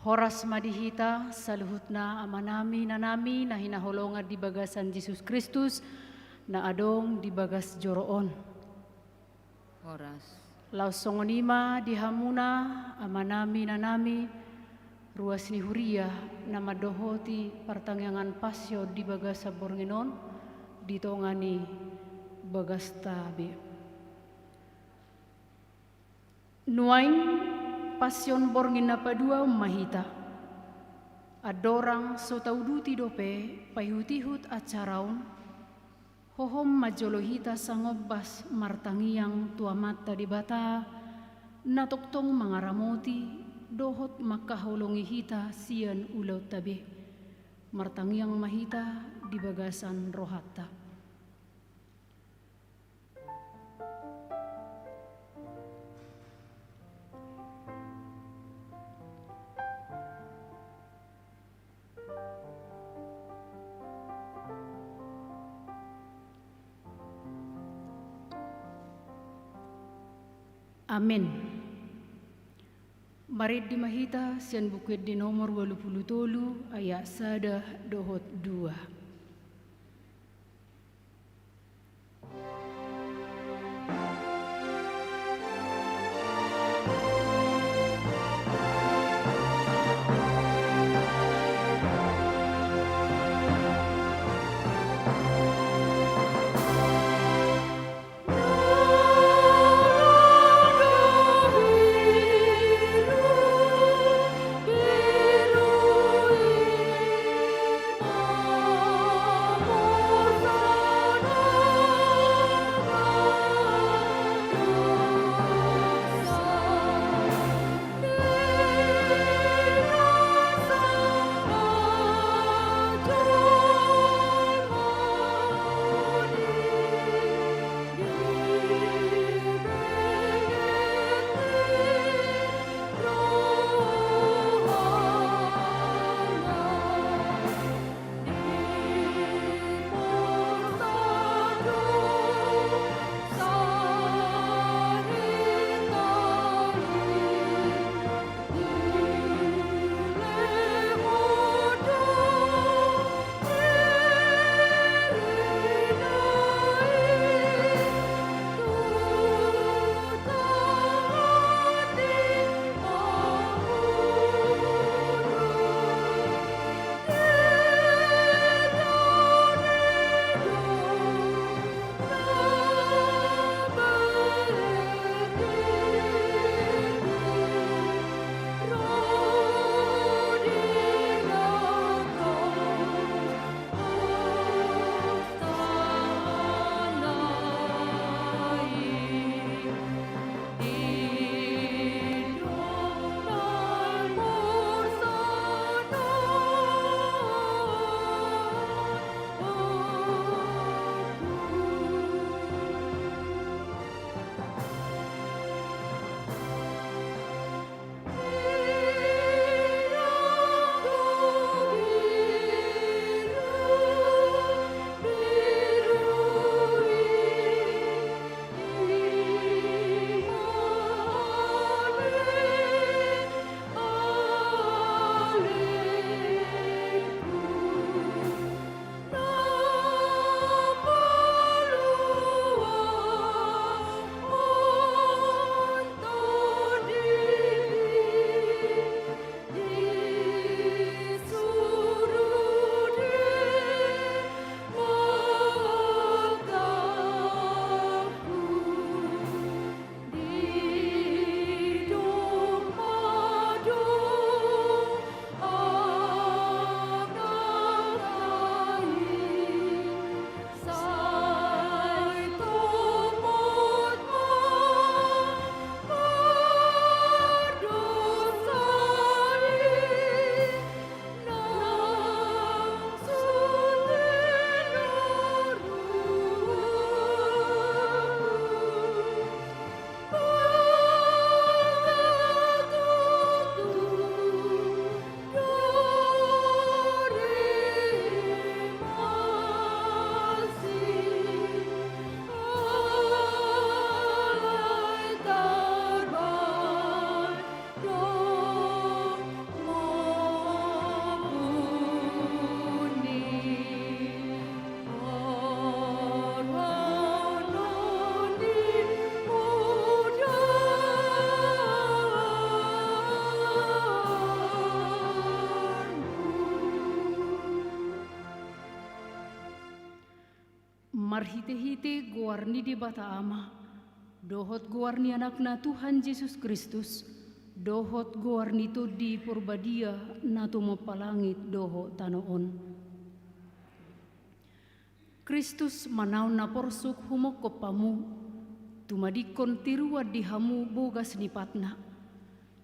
Horas madihita saluhutna amanami nanami na hinahulongan di bagasan Jesus Kristus na adong di bagas joroon. Horas. Lausongonima dihamuna amanami nanami ruas ni huria na madohoti partangyangan pasyo di bagas sabornginon ditongani bagas tabi. Nuain pasyon borngin na padua mahita. Adorang so tauduti dope payhutihut acaraun. Hohom majolohita sangobbas martangiang tua mata di bata. Natoktong mangaramoti dohot makahulongi hita sian ulau tabe. Martangiang mahita di bagasan rohatta. Amin. Marid di mahita sian bukit di nomor 83 ayat sada dohot 2. marhite-hite guarni di bata ama, dohot guarni anakna Tuhan Yesus Kristus, dohot guarni to di purbadia na tumapalangit doho tanoon. Kristus manaon na porsuk humokop pamu, tumadikon tiruad di hamu bogas nipatna,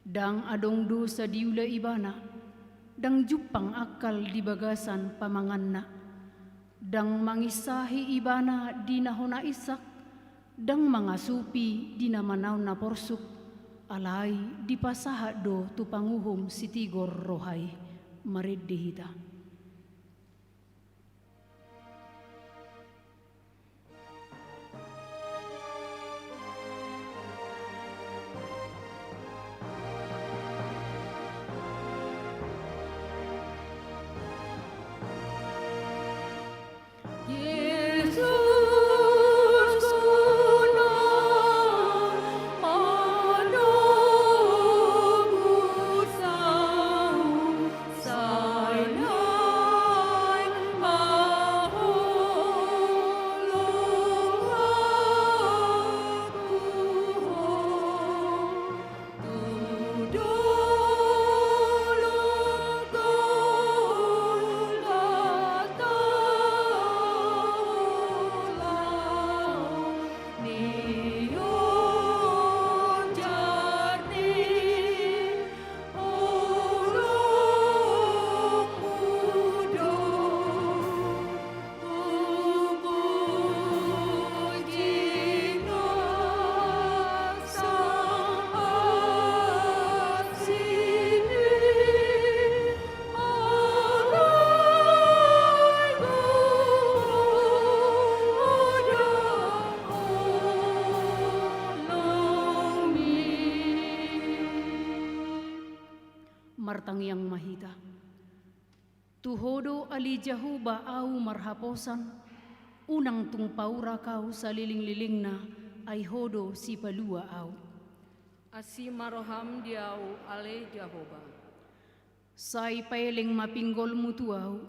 dang adong dosa diula ibana, dang jupang akal di bagasan pamanganna, dang mangisahi ibana di nahona isak, dang mangasupi di namanaw na porsuk, alay di pasaha do tupanguhom sitigor rohay, mareddihita. Martang yang mahita, tuhodo ali Jahuba au marhaposan, unang tung paura kau sa liling-liling na ay hodo si palua au. Asi maroham diau ale Jahoba. Say paeling mapinggol mutuaw,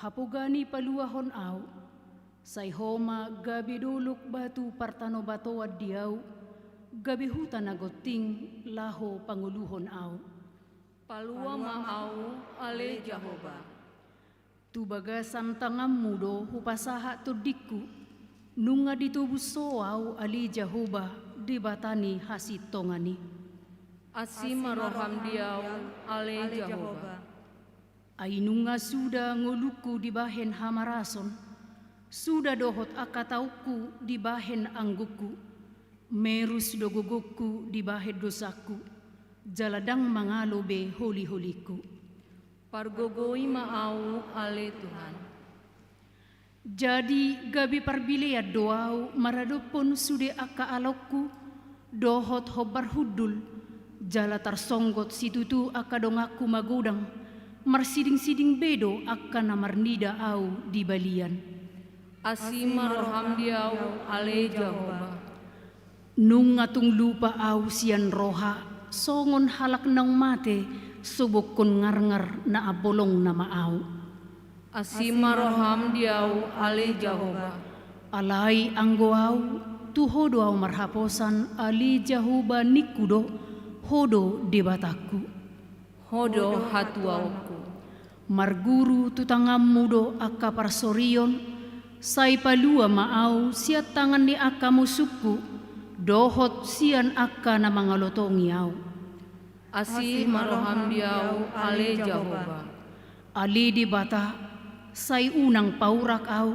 hapugani paluahon au, say homa gabi duluk batu partano batoad diau, gabi hutan agoting laho panguluhon au. Palua maau ale Jahoba. Tubagasan tangam mudo hupasaha tudikku, nunga ditubus soaw ali Jahoba di batani hasit tongani. Asi maroham diau ale Jahoba. Ay nunga suda nguluku di bahen hamarason, suda dohot akatauku di bahen angguku, merus dogogoku di bahen dosaku, jaladang mangalobe holi-holiku. Pargogoi maau ale Tuhan. Jadi gabi parbiliat doau maradopon sude aka alokku, dohot hobar hudul, jala tarsonggot situtu aka dongaku magudang, marsiding-siding bedo aka namarnida au di balian. Asi maroham diau ale Jahoba. Nung atung lupa au sian roha, songon halak nang mate, subok kon ngar-ngar na abolong na maaw. Asi maroham diau ale Jahoba. Alay anggoaw, tuhodo aw marhaposan ali Jahoba nikudo, hodo debataku. Hodo hatuauku. Marguru tutangam mudo aka parsorion, say palua maaw siat tangan ni aka musuku, dohot sian aka na mga lotongiaw. Asi maroham diau ale Jahoba. Ali di bata, say unang paurak aw,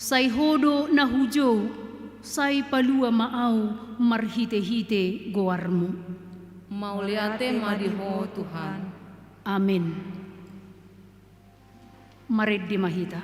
say hodo na hujo, say palua maaw marhite-hite goarmu. Mauliate madiho Tuhan. Amin. Marid di mahita.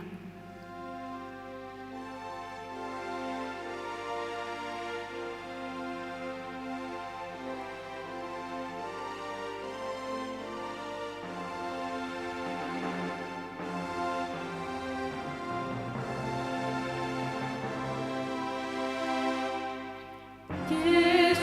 Dosa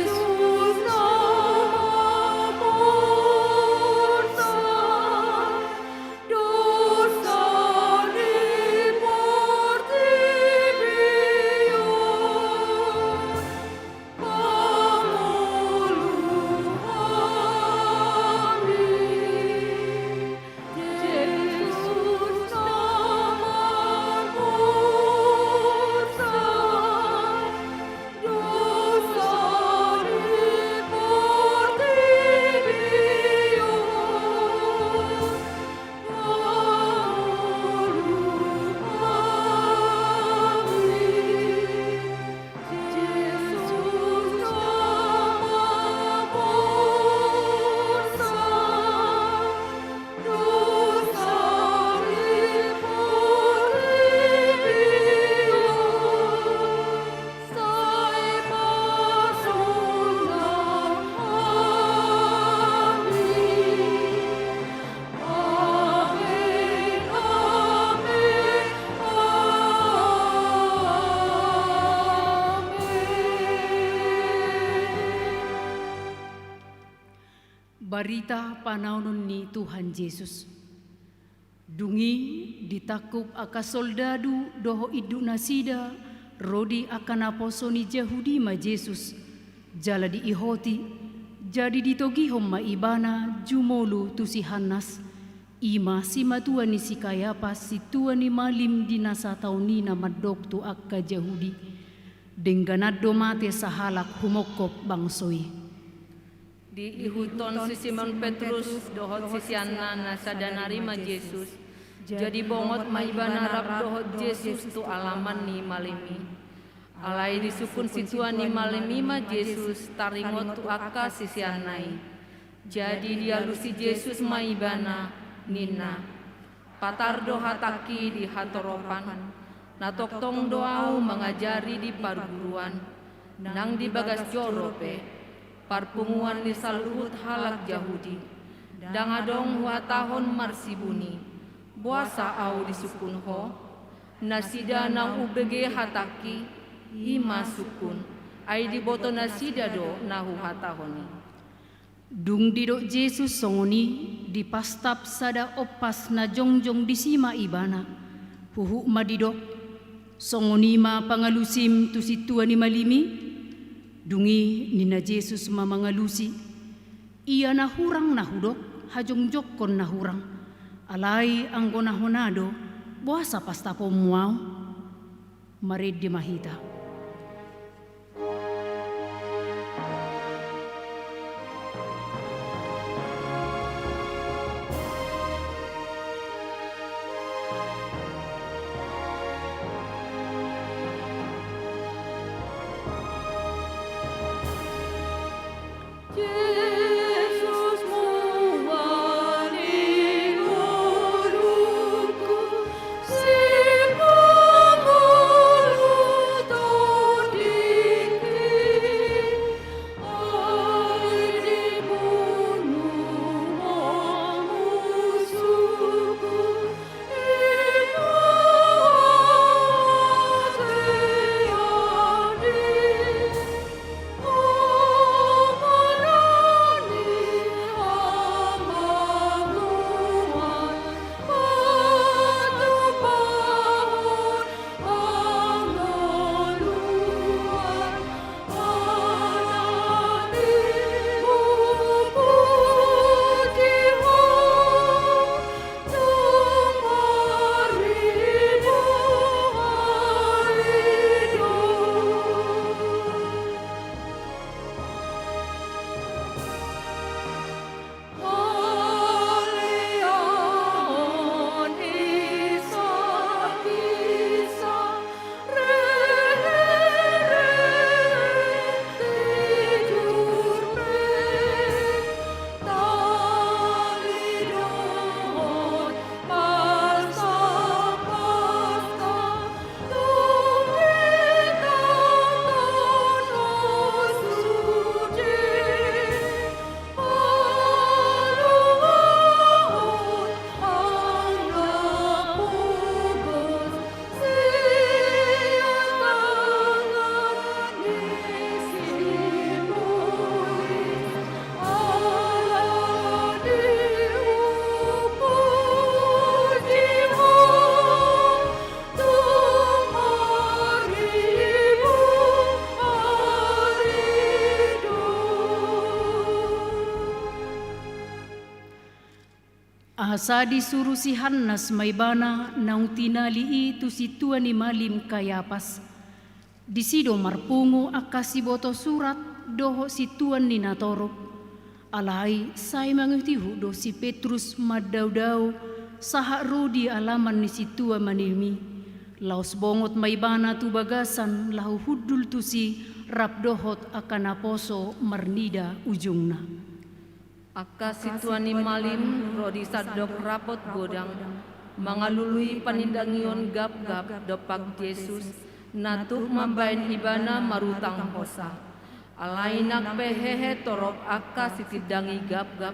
Marita panaunon ni Tuhan Yesus. Dungi ditakup aka soldadu doho idu nasida rodi akan aposo ni Yahudi ma Yesus. Jala di ihoti jadi ditogihom ma ibana jumolu tu si Hanas. Ima si matua ni si Kayapas si tua ni malim dinasa taunina madok tu akka Yahudi. Dengganado mate sahalak humokop bangsoi. Di ihuton si Simon Petrus dohot si Siana na sadanari ma Yesus. Jadi bongot maibana rap dohot Yesus tu alaman ni malemi. Alai disukun si Tuan ni malemi ma Yesus taringot tu akka si Sianai. Jadi dia lusi Yesus maibana nina. Patar doha taki di hatoropan. Natoktong doau mengajari di perguruan. Nang di bagas jorope. Parpunguan ni saluhut halak Yahudi. Dangadong watahon marsibuni. Buasa au disukun ho. Nasida nang ubege hataki. Ima sukun. Ai di boto nasida do nahu hatahoni. Dung didok Yesus songoni di pastap sada opas na jongjong di sima ibana. Huhu madidok. Songoni ma pangalusim tu si Tuan ni malimi. Dungi nina Yesus mamangalusi. Ia nahurang nahudok, hajong jokon nahurang. Alai anggo nahonado, buasa pastapo muau. Marid di mahita. Asa disuruh si Hanas maibana naung tinali itu si Tuan ni malim Kayapas. Disido marpungo akasi boto surat doho si Tuan ni natorop. Alai say mangutihu do si Petrus madau-dau saha rodi alaman ni si Tuan manilmi. Laos bongot maibana tu bagasan lahu hudul tu si rap dohot akan aposo marnida ujungna. Akka si Tuan ni malim rodi sadok rapot godang mangalului panindangion gap-gap dopak Yesus natuk mambain ibana marutang hosa. Alainak pehehe torop akka si tidangi gap-gap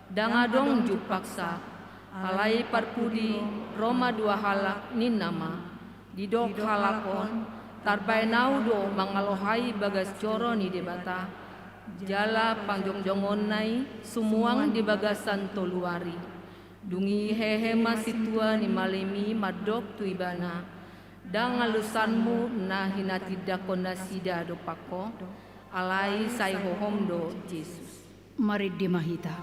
dangadong jupaksa. Alai parpudi Roma 2 halak ninama didok halakon tarbainau do mangalohai bagas coro ni debata. jala pangjongjongon nai sumuang di bagasan toluari. Dungi hehe masitua ni malemi madok tuibana. Dang alusanmu na hinati dakona sida do pako. Alai sai hohom do Yesus. Mari dimahita.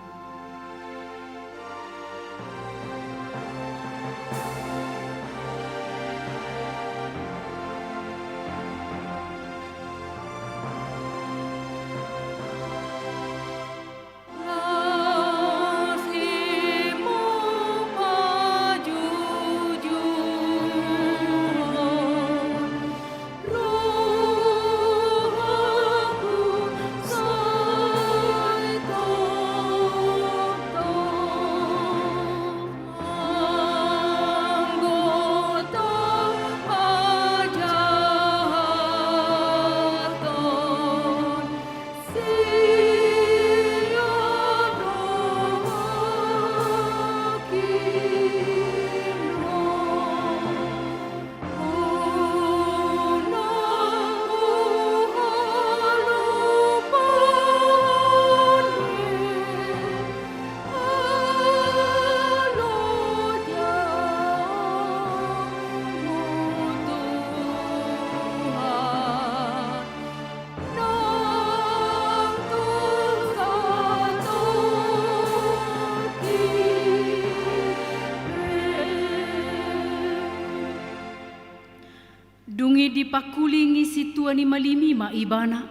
Dungi dipakulingi si tua ni malimi maibana.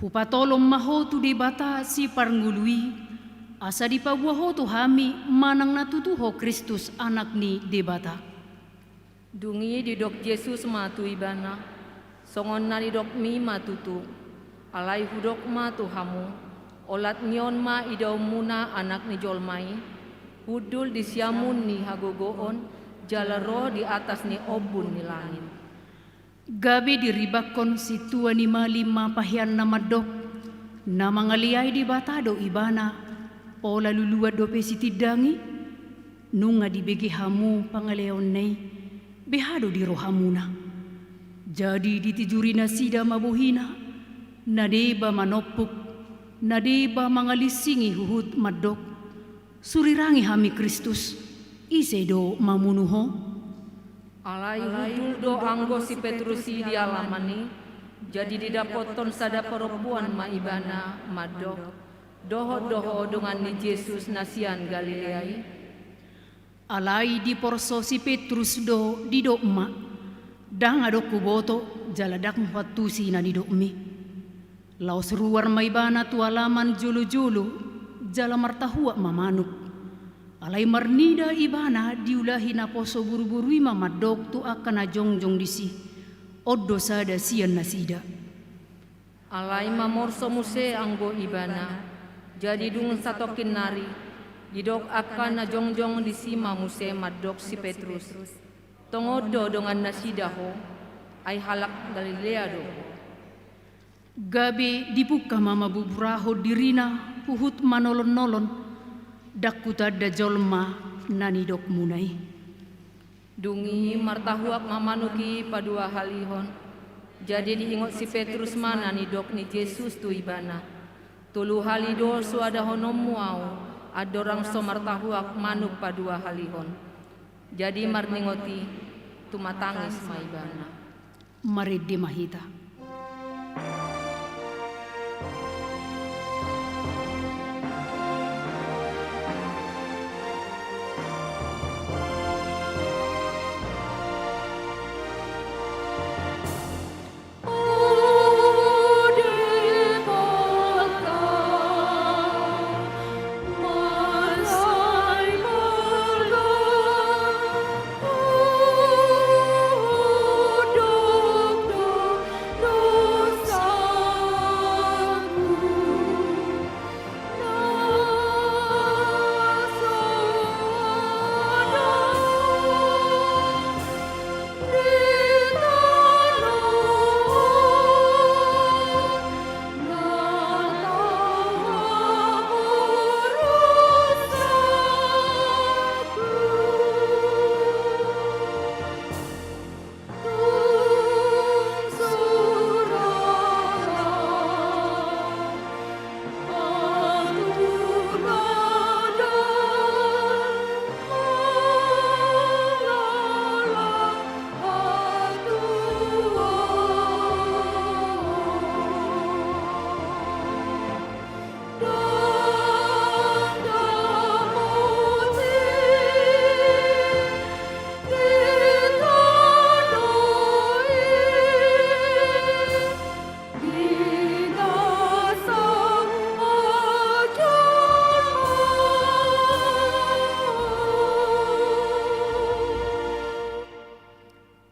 Hupatolong mahotu di bata si parngului. Asa di pabuahotu hami manang natutuho Kristus anak ni di bata. Dungi di dok Yesus matu ibana. Songon na di dok mi matutu. Alai hudok matu hamu. Olat nyon ma idaw muna anak ni jolmai. Hudul di siamun ni hagogoon. Jalaro di atas ni obun ni langit. Gabi diribakon si tua ni malima pahian na madok. Na mangaliay di batado ibana. Pola luluwa dope si tidangi. Nunga dibegi hamu pangaleon nay. Behado di rohamuna. Jadi ditijuri na sida mabuhina. Nadeba manopuk. Nadeba mangalisingi huhut madok. Surirangi hami Kristus. Isedo mamunuho. Alai hudul do anggo si Petrusi di alamani. Jadi didapoton sada perempuan maibana madok. Doho dengan ni Yesus nasian Galileai. Alai di porso si Petrus do di do emak. Dang adok kuboto jaladak mfatusi na di do mi. Laos ruar maibana tu alaman julu-julu jala martahua mamanuk. Alai marnida ibana diulahi na poso buru-buru ima madok tu akan ajongjong disi. Oddo sada sian nasida. Alai mamorso muse anggo ibana. Jadi dung satokin nari. Didok akan ajongjong disi mamuse madok si Petrus. Tongodo dengan nasidaho. Ay halak Galilea do. Gabi dibuka mama buburaho dirina puhut manolon-nolon. Dakuta da jolma nani dok munai. Dungi martahuak mamanuki padua halihon. Jadi diingot si Petrus mana ni dok ni Yesus tu ibana. Tulu halido suada honom muau. Adorang so martahuak manuk padua halihon. Jadi marningoti tumatangis maibana. Mari dimahita.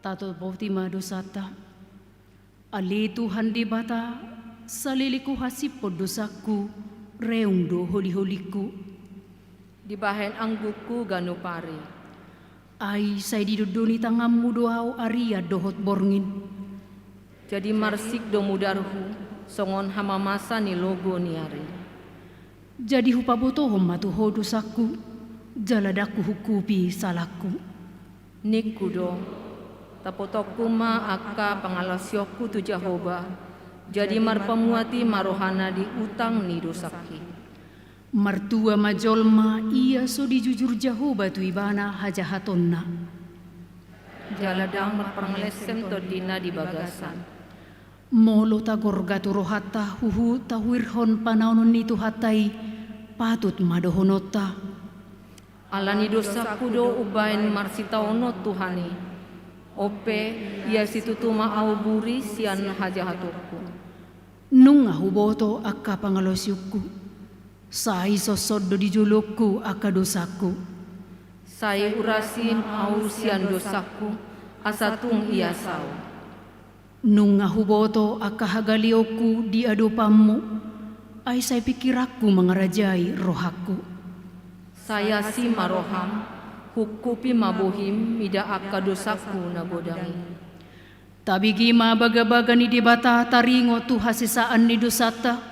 tato bautima dosata. Ali Tuhan di bata, saliliku hasipod dosaku, reung do holi-holiku. Di bahen angguku ganupari. Ay say diduduni tangammu doau aria dohot borngin. Jadi marsik do mudarhu, songon hamamasa ni logo niari. Jadi hupabotohom matuho dosaku, jaladaku hukupi salahku. Nikudo, tapotokuma aka pangalasyoku tu Jehovah, jadi marpamuati marohana di utang ni dosaki. Martua majolma ia so dijujur Jehovah tu ibana hajahatonna. Jaladang marpanglesem todina di bagasan. Molo tagor gaturohata huhu tawirhon panaunon ni tuhatai patut madohonota. Alani dosaku do ubain marsitaono Tuhani. Ope ia situtuma au buri sian hajahatuku. Nung ahuboto akka pangalosyukku. Sai sosod do dijulukku akka dosaku. Sai urasin au sian dosaku asatung ia sau. Nung ahuboto akka hagalioku di adopammu. Ay say pikirakku mangarajai rohaku. Saya si maroham, hukupi mabuhim mida akka dosaku nagodangi. Tabigima baga-baga ni dibata taringo tu hasisaan ni dosata.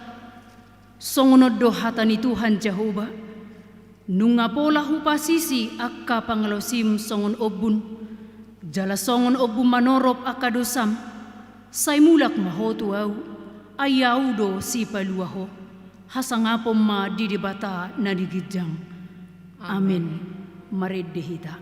Songonod dohata ni Tuhan Jehovah. Nunga pola hupasisi akka pangalosim songon obun. Jala songon obun manorop akka dosam. Say mulak mahotu au. Ayaw do si paluaho. Hasangapom ma didibata na digidjang. Amen. Maredehita.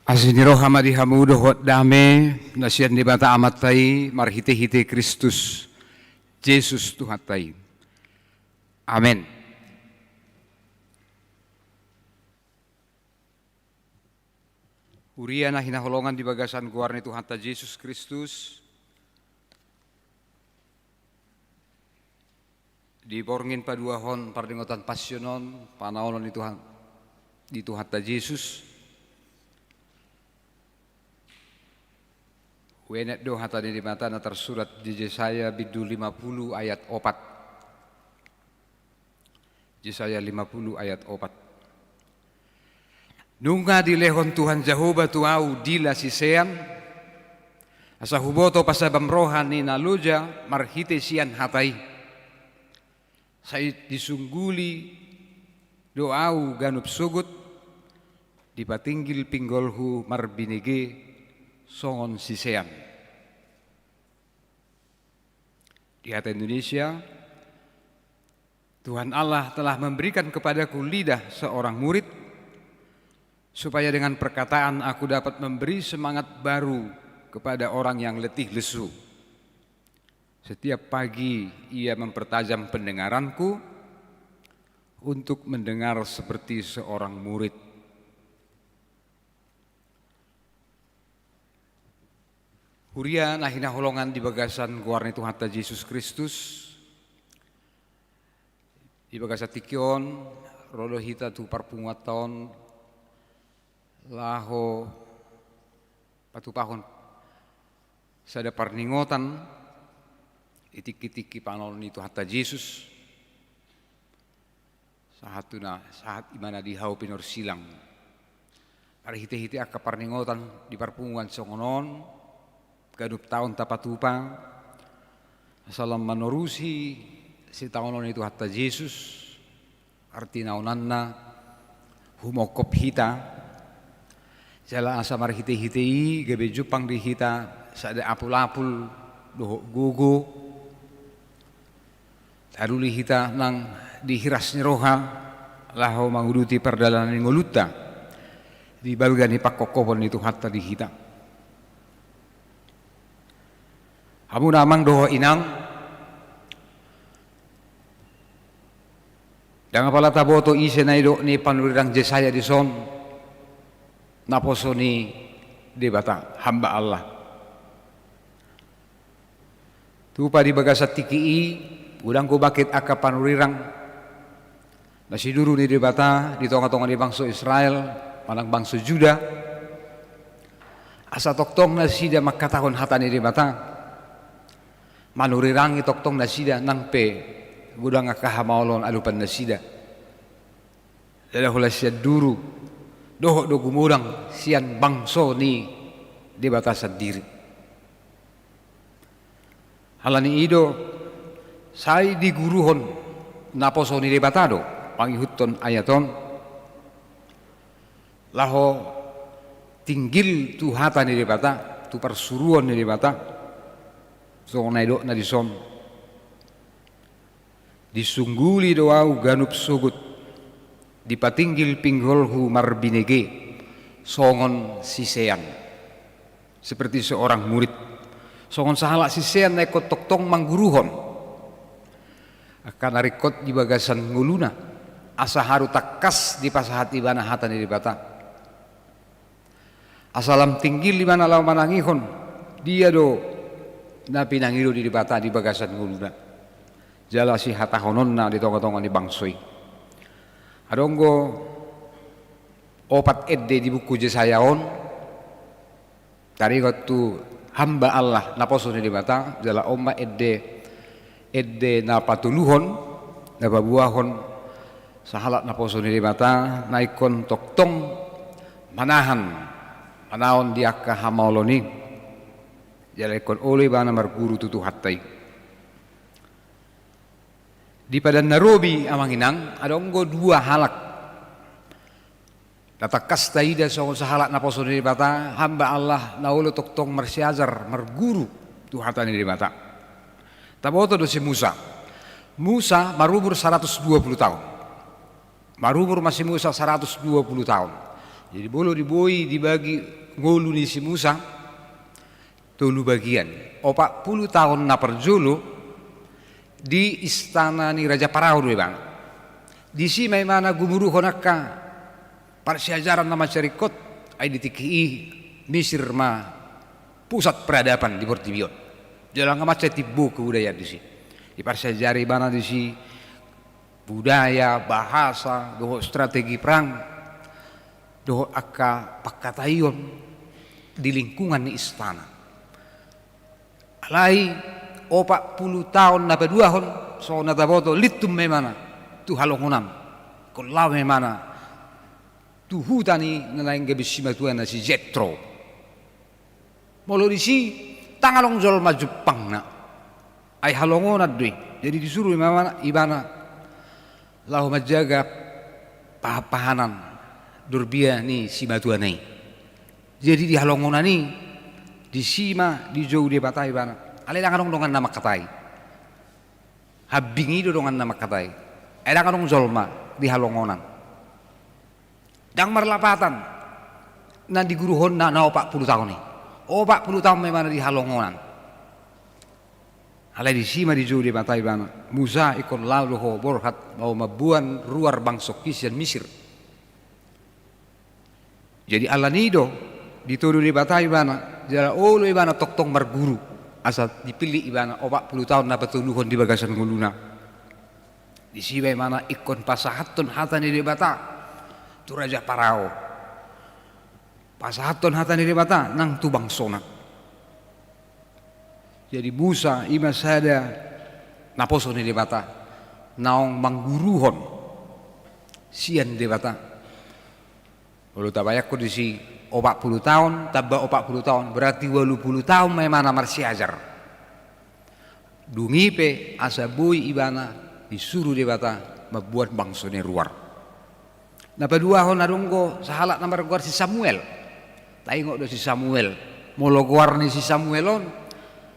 Asiniro hamadi hamudo hot dame nasian di bata amatai marhite-hite Kristus Yesus Tuhatai. Amin. Uriana hinaholongan di bagasan guarni Tuhan ta Yesus Kristus. Di borngin paduahon pardengotan pasionon panaonon di Tuhan ta Yesus. Wenet do hatani di mata na tersurat di Yesaya bidu 50 ayat 4. Yesaya 50 ayat 4. Nunga di lehon Tuhan Jehovah tuau dila sisean. Asa huboto pasabam rohani naluja marhite sian hatai. Sai disungguli doau ganup sugut dipatinggil pinggolhu marbinege songon sisean. Di hati Indonesia, Tuhan Allah telah memberikan kepadaku lidah seorang murid supaya dengan perkataan aku dapat memberi semangat baru kepada orang yang letih lesu. Setiap pagi ia mempertajam pendengaranku untuk mendengar seperti seorang murid. Huria nahina holongan di bagasan guarni Tuhan ta Yesus Kristus. Di bagasa tikion rolo hita tu parpungaton laho patupahon sada parningotan itik-itiki panon itu hatta Yesus saat imana dihau pinor silang ari hite-hite aka parningotan di parpungan songonon gadup tahun tapatupa salam manorusi si taonon itu hatta Yesus arti naonanna humokop hita jala asa mar hite-hitei gebe jupang di hita sada apul-apul doho gugu taruli hita nang dihirasnya roha laho manguduti perdalanan ngoluta di balgani pakokopon itu hatta di hita hamu namang doho inang dan apala taboto ise na ido ni panurirang Jesaya di son naposo ni debata hamba Allah tupa di bagasat tikii udang ko bakit aka panurirang nasiduru ni debata di tonga-tonga di bangsa Israel manang bangsa Juda asa toktong na sida makatahon hata ni debata manurirangi toktong na sida nang pe budang akahamawlon alupan na sida dahula siya duru doho do gumurang siyan bangso ni di batasan diri halani ido sai di guruhon naposo ni debatado pangihutton ayaton laho tinggil tu hata ni debata tu persuruan ni debata so naido na dison disungguli doau ganup sugut dipatinggil pinggolhu marbinege songon sisean seperti seorang murid songon sahala sisean naikot toktong mangguruhon akan narikot di bagasan nguluna asa haru takas di pasahat ibana hata ni dibata asalam tinggil di mana law manangihon dia do na pinangido di dibata di bagasan nguluna jala si hata hononna di tonga-tonga ni bangsoi adonggo opat edde di buku Jesayaon tari waktu hamba Allah naposo ni dibata jala omma edde na patuluhon na babuahon sahalat naposo ni dibata naikon toktong manaon diaka hamaoloni jala ikon oleh bana marguru tutu hattai di padan narobi amanginang adonggo dua halak natakas taida songon sahalak naposo ni dibata hamba Allah naulo toktong marsiajar marguru tu hata ni dibata taboto do si Musa marumur 120 tahun marumur masih Musa 120 tahun jadi bolo diboi dibagi ngolu ni si Musa tolu bagian 40 tahun na perjulu di istana ni Raja Parao dulu bang di si may mana gumuru honaka parsiajaran nama cerikot ay ditiki Misir ma pusat peradaban di Bortibion jalan macam tibu kebudayaan di si di parsiajari mana di si budaya bahasa doho strategi perang doho aka pakatayon di lingkungan ni istana alai 40 tahun na peduahon so nataboto litum memana tu halongunam kulaw memana tu hutani nalaing gabisima tuan na si Jetro molo di si tangalong jol majupang na ay halongonat dui jadi disuruh memana ibana lahu majaga pahapahanan durbia ni si matuanai jadi di halongonani di sima di jauh di batai bana Alenang dongan nama katai, habingi dongan nama katai, edang jolma di halongonan, dang marlapatan na diguruhon na 40 tahun nih. 40 tahun memang di halongonan. Alai di sima di judi batai bana. Musa ikon lalu ho borhat mau mabuan ruar bangsok kisian Misir. Jadi Allah nido dituduh di batai bana. Jala olo ibana tok marguru. Asal dipilih ibana 40 tahun na petuluhon di bagasan nguluna. Di sima ibana ikon pasahatun hatani di bata. Tu Raja Parao. Pasahatun hatani di bata nang tu bangsona. Jadi Musa ima sada naposo ni debata naong mangguruhon sian debata. Kalau tabayak ko disi 40 tahun tabba 40 tahun berarti 80 tahun memang marsi ajar. Dungipe asabui ibana disuruh debata membuat bangsa ni luar. Napa dua hon adunggo sahalak nomor guar si Samuel. Taingok do si Samuel. Molo guar ni si Samuelon.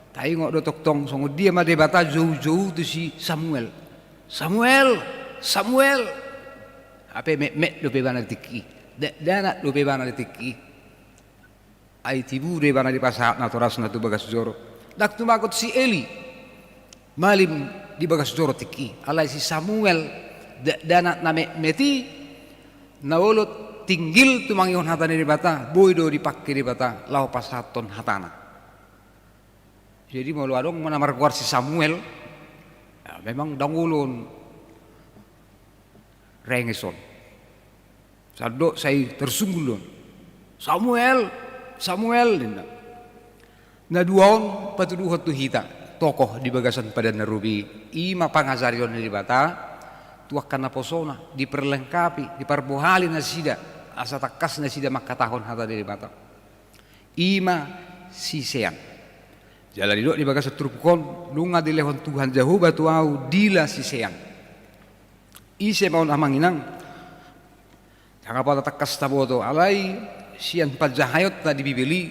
Taingok do tok-tong songo dia ma debata jauh-jauh tu si Samuel. Samuel. Ape me do pe bana tiki. Dana do pe bana tiki. Ai tibu de bana di pasahat na toras na tu bagas joro. Dak tu makot si Eli. Malim di bagas joro tiki. Alai si Samuel dana na meti na wolot tinggil tu mangihon hatane debata. Boy do dipakai debata lau pasaton hatana. Jadi mau luadong menamar keluar si Samuel, ya, memang dangulun rengeson. Sadok saya tersunggulun. Samuel, na duaon patuduh tu hita tokoh di bagasan pada narubi ima pangazarion di bata tuakan naposona diperlengkapi diperbohali nasida asa takas nasida makatahon hata di bata ima sisean. Jalan duduk di bagas trupkon lunga di lehon Tuhan jauh batu au dila siseang. Ise maun amanginang. Jangan pada takas taboto alai sian pajahayot tadi bibeli.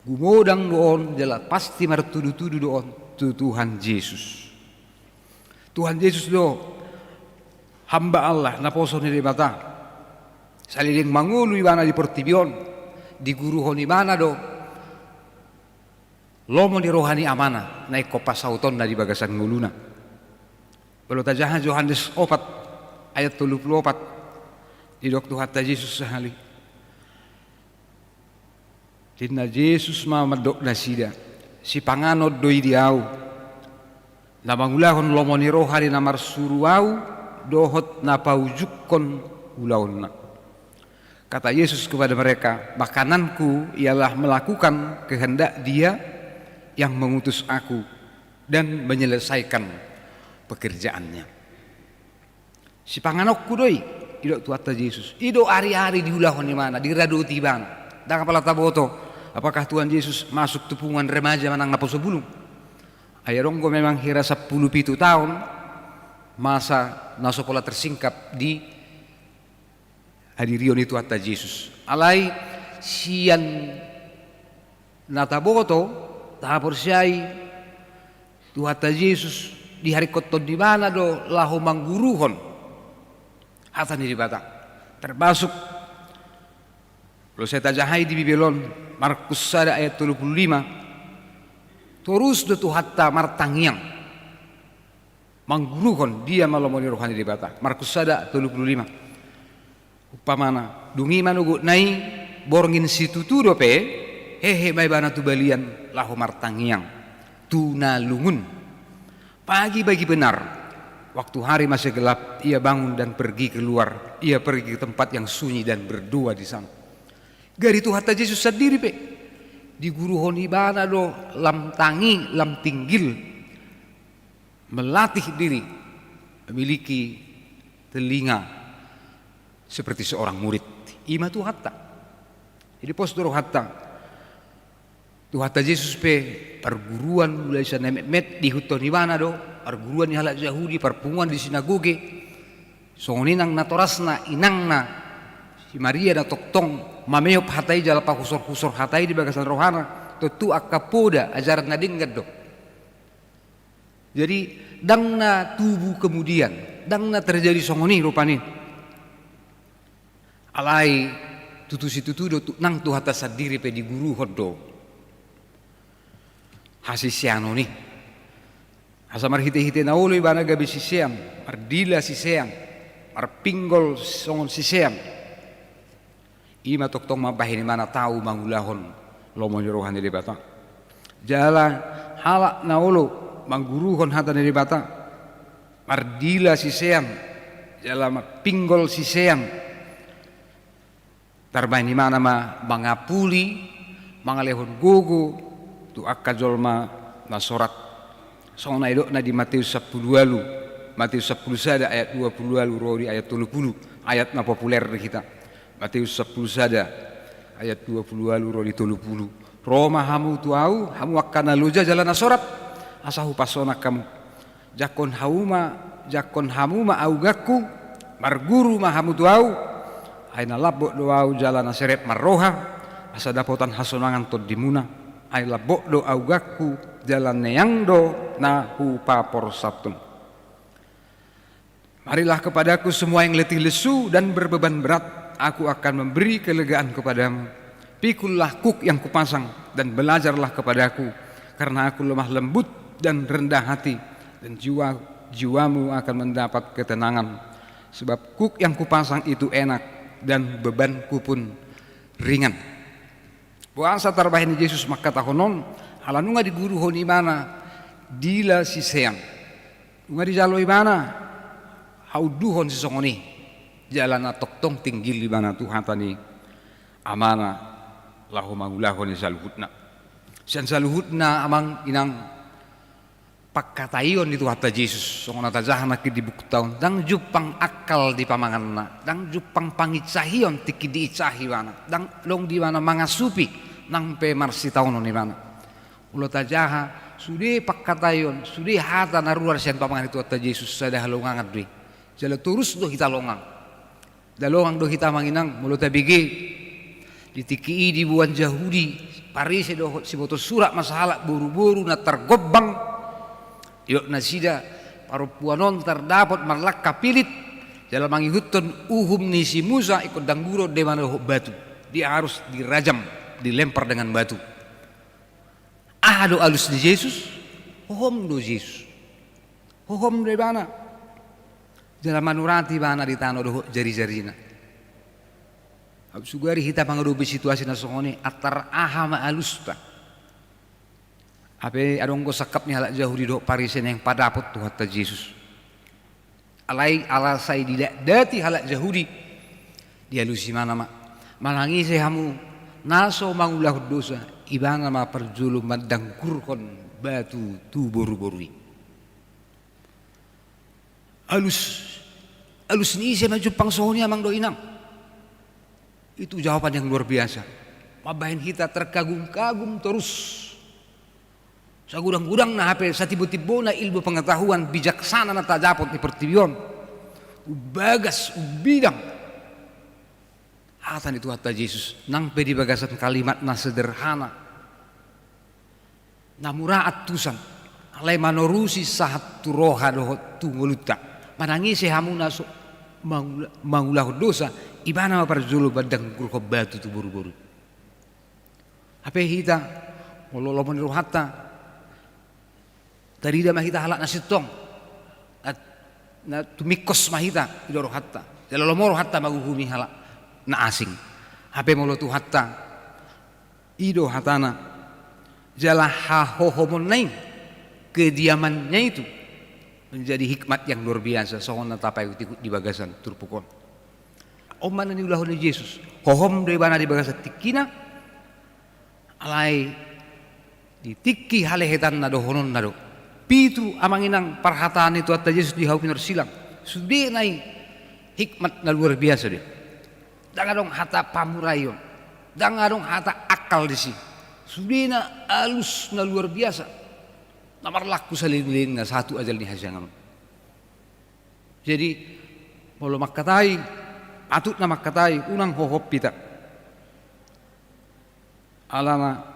Gumodang doon jala pasti martudu-tudu doon tu Tuhan Yesus. Tuhan Yesus do hamba Allah naposo ni mata. Saliling mangulu ibana di portibion di guruhon ibana do. Lomo ni rohani amanah naik kopas sauton dari bagasan nguluna. Kalau tajahan Yohanes 4 ayat 34 di doktu hatta Yesus sehali. Dina Yesus ma madok nasida si panganod doi diau. Na mangulahon lomo ni rohani namar suruau dohot na paujukkon ulaonna. Kata Yesus kepada mereka, makananku ialah melakukan kehendak Dia yang mengutus aku dan menyelesaikan pekerjaannya. Si panganokku doi, idok tuata Yesus. Idok hari-hari diulahon di mana, di radu tiban. Dan kepala taboto, apakah Tuhan Yesus masuk tepungan remaja manang naposo bulung? Ayaronggo memang hira 10 tahun masa nasopola tersingkap di hadirion itu tuata Yesus. Alai sian nataboto tahapor syai Tuhata Yesus di hari koton di mana do lahu mangguruhon hatan di bata termasuk kalau saya tajahai di Babylon Markus sada ayat 35 terus do Tuhata martangiang mangguruhon dia malamoni rohani di bata Markus sada 35 upamana dungi manugu nai borngin situtu do pe hehe mai bana tu balian lahu martangiang tunalungun pagi-pagi benar waktu hari masih gelap ia bangun dan pergi keluar ia pergi ke tempat yang sunyi dan berdoa di sana gari tu hatta Yesus sendiri pe di guruhon ibana do lam tangi lam tinggil melatih diri memiliki telinga seperti seorang murid ima tu hatta jadi postur hatta Tuhata Yesus pe perguruan mulai sana met di hutan di mana do perguruan di halak Yahudi perpunguan di sinagoge songoninang natorasna inangna si Maria da toktong mameop hatai jala pa husor hatai di bagasan rohana tu akapoda ajaran nadinggad do jadi dangna tubuh kemudian dangna terjadi songoni rupani alai tutu do nang tu hata sadiri pe di guru hodo hasisiano ni asa mar hite na ulo ibana gabi sisiam ardila sisiam arpinggol songon sisiam ima toktong mabahini mana tahu mangulahon lomo rohan di bata jalan halak na ulo mangguruhon hata di bata ardila sisiam jalan pinggol sisiam tarbain di mana mangapuli mangalehon gogo tu akajolma na sorat song na idok na di Matius 10 Matius 10 sada ayat 20 rori ayat 30 ayat na populer di kita Matius 10 sada ayat 20 rori 30 Roma hamu tu au hamu akan aluja jalan na sorat asahu pasona kamu jakon hamuma augaku marguru mahamu tu au aina labok doau jalan na seret marroha asa dapotan hasonangan tod dimuna ay labok do augaku jalan neyangdo na hupapor sabtum. Marilah kepadaku semua yang letih lesu dan berbeban berat, aku akan memberi kelegaan kepadamu. Pikullah kuk yang kupasang dan belajarlah kepadaku, karena aku lemah lembut dan rendah hati, dan jiwamu akan mendapat ketenangan. Sebab kuk yang kupasang itu enak dan bebanku pun ringan. Puasa tarbahin Yesus maka tahonon halanunga di guru honi mana dila si seang unga di jalo ibana hauduhon si songoni jalan atok tong tinggil di mana Tuhan tani amana lahu mangulahon saluhutna sian saluhutna amang inang pakkatayon itu hatta Yesus songona tajahna ki di buku tahun dang jupang akal di pamanganna dang jupang pangicahion tiki di icahi wana dang long di mana mangasupi nang pe marsi tahun ni mana ulo tajaha sudi pakkatayon sudi hata naruar sian pamangan itu hatta Yesus sada halongan adui jala turus do kita longang dalongang do kita manginang mulo tabigi ditiki di buan Yahudi Paris do si boto surat masalah buru-buru na tergobang yok nasida parupuanon terdapat marlak kapilit dalam mangihutun ni si Musa ikut dangguro de mana batu dia harus dirajam dilempar dengan batu do alus di Yesus hohom do Yesus hohom de mana dalam manurati bana di tanah do jari-jarina sugari hita pangadobi situasi na songoni atar ahama alusta ape adong go sakap ni halak Yahudi do parisen yang padapot tu hatta Yesus alai alasai tidak dati halak Yahudi dia lusi mana mak malangi hamu naso mangulah dosa ibana ma perjulu madang kurkon batu tu boru-borui alus ni saya maju pangsohnya mang do inang itu jawaban yang luar biasa mabahin kita terkagum-kagum terus sagudang-gudang na hape sa tibo-tibo na ilmu pengetahuan bijaksana na tajapot ni pertibion ubagas ubidang hatan itu hatta Yesus nang pedi bagasan kalimat na sederhana na muraat tusan alai manorusi sahat turoha dohot tunguluta manangisi hamu naso mangulah dosa ibana parjulu badang kurko batu tu buru-buru ape hita mololo meniru hatta tarida mahita halak nasitong na tumikos mahita idoro hatta jalolomoro hatta maguhumi halak na asing hape molo tu hatta ido hatana jala hahohomon naing kediamannya itu menjadi hikmat yang luar biasa sohon tapai di bagasan turpukon oman ni ulahon Yesus hohom de bana di bagasan tikina alai ditiki halehetan nado honon nado pitu amanginang parhataan itu hatta Yesus di haupinar silang sudi nai hikmat na luar biasa dia dangadong hata pamurayon dangadong hata akal disi sudina alus na luar biasa namar laku salin-lin na satu ajal ni hajangan jadi molo makkatai atut na makkatai unang hohop pita alama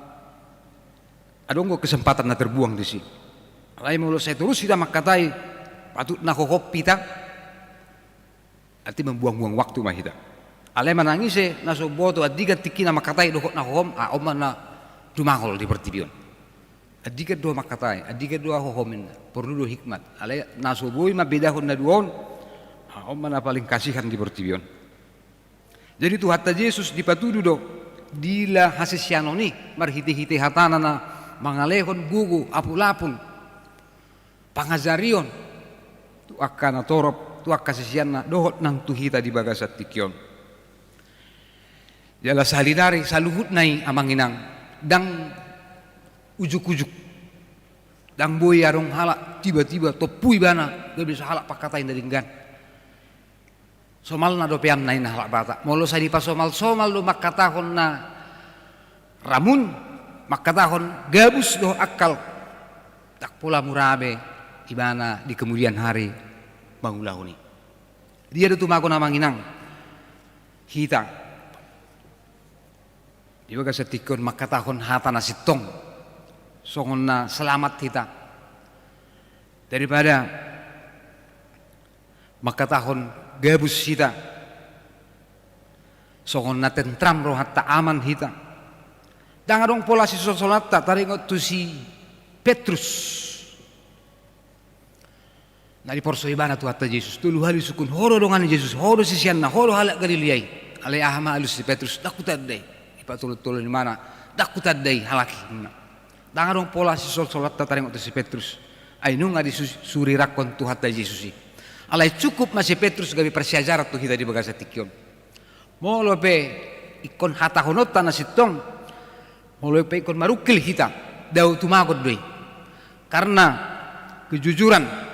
adonggo kesempatan na terbuang disi alai molo saya terus kita makkatai patut na hohop pita arti membuang-buang waktu mahita Ale manangise naso boto adiga tikina makatai dohot na hom a oma na dumahol di pertibion. Adiga dua makatai, adiga dua hohomin perlu do hikmat. Ale naso boy mabeda hon na duon a oma na paling kasihan di pertibion. Jadi tu hatta Yesus dipatudu do dila hasisyanoni marhiti-hiti hatana na mangalehon gugu apulapun pangazarion tu akana torop tu akasisyanna dohot nang tuhita di bagasat tikion. Jala salidari saluhut nai amanginang dang ujuk-ujuk dang boy arong halak tiba-tiba topui bana gak bisa halak pakatain dari gan somal na dopeam nai na halak bata molo sadi pa somal do makatahon na ramun makatahon gabus do akal tak pula murabe ibana di kemudian hari bangulahuni dia do tumago na manginang hita di baga setikon makatahon hata nasitong songon na selamat kita daripada makatahon gabus kita songon na tentram rohat ta aman kita dangadong pola si sosolata taringot tu si Petrus na di porso ibana tu hatta Yesus tulu hali sukun horo dongan Yesus horo sisianna horo halak Galilei ale ahama alus si Petrus dakutadde ipatulot-tulot di mana dakutadde halaki dangadong pola si sosolata taringot tu si Petrus ay nung adi suri rakon tu hatta Yesus alay cukup masih Petrus gabi persiajarat tu kita di bagasa tikyon molo pe ikon hata honota na sitong molo pe ikon marukil kita daw tumagot doy karena kejujuran